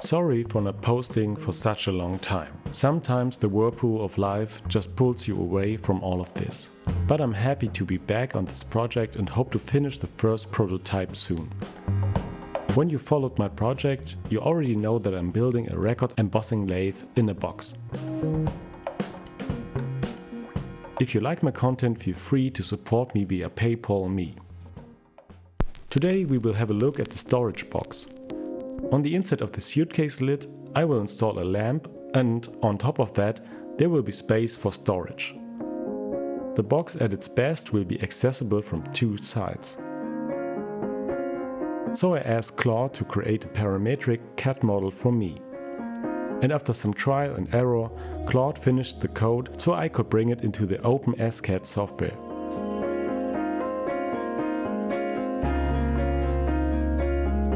Sorry for not posting for such a long time. Sometimes the whirlpool of life just pulls you away from all of this. But I'm happy to be back on this project and hope to finish the first prototype soon. When you followed my project, you already know that I'm building a record embossing lathe in a box. If you like my content, feel free to support me via PayPal me. Today we will have a look at the storage box. On the inside of the suitcase lid, I will install a lamp, and on top of that, there will be space for storage. The box at its best will be accessible from two sides. So I asked Claude to create a parametric CAD model for me. And after some trial and error, Claude finished the code so I could bring it into the OpenSCAD software.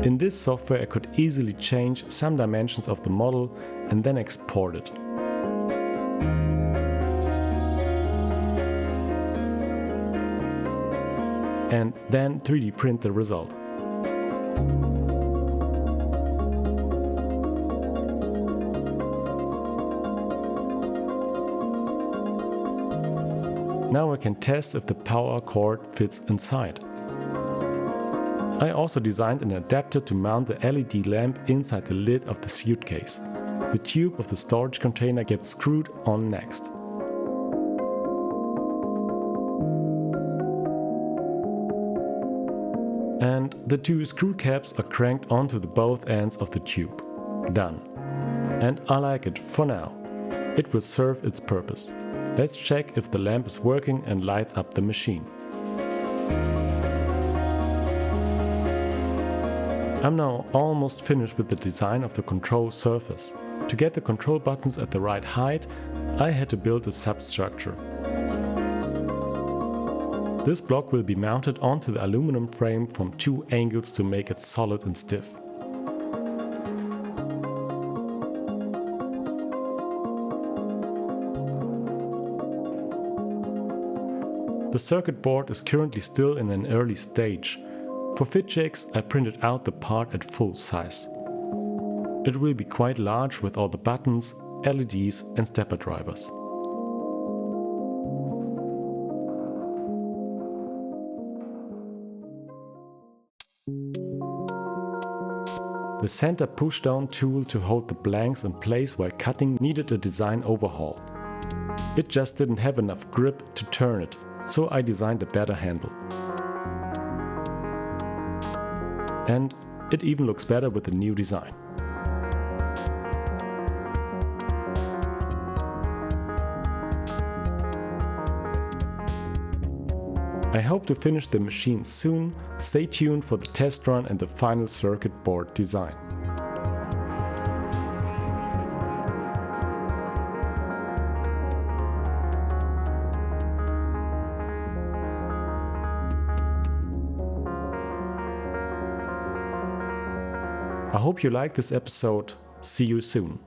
In this software I could easily change some dimensions of the model and then export it. And then 3D print the result. Now I can test if the power cord fits inside. I also designed an adapter to mount the LED lamp inside the lid of the suitcase. The tube of the storage container gets screwed on next. And the two screw caps are cranked onto the both ends of the tube. Done. And I like it for now. It will serve its purpose. Let's check if the lamp is working and lights up the machine. I'm now almost finished with the design of the control surface. To get the control buttons at the right height, I had to build a substructure. This block will be mounted onto the aluminum frame from two angles to make it solid and stiff. The circuit board is currently still in an early stage. For fit checks, I printed out the part at full size. It will be quite large with all the buttons, LEDs and stepper drivers. The center push-down tool to hold the blanks in place while cutting needed a design overhaul. It just didn't have enough grip to turn it, so I designed a better handle. And it even looks better with the new design. I hope to finish the machine soon. Stay tuned for the test run and the final circuit board design. I hope you liked this episode. See you soon.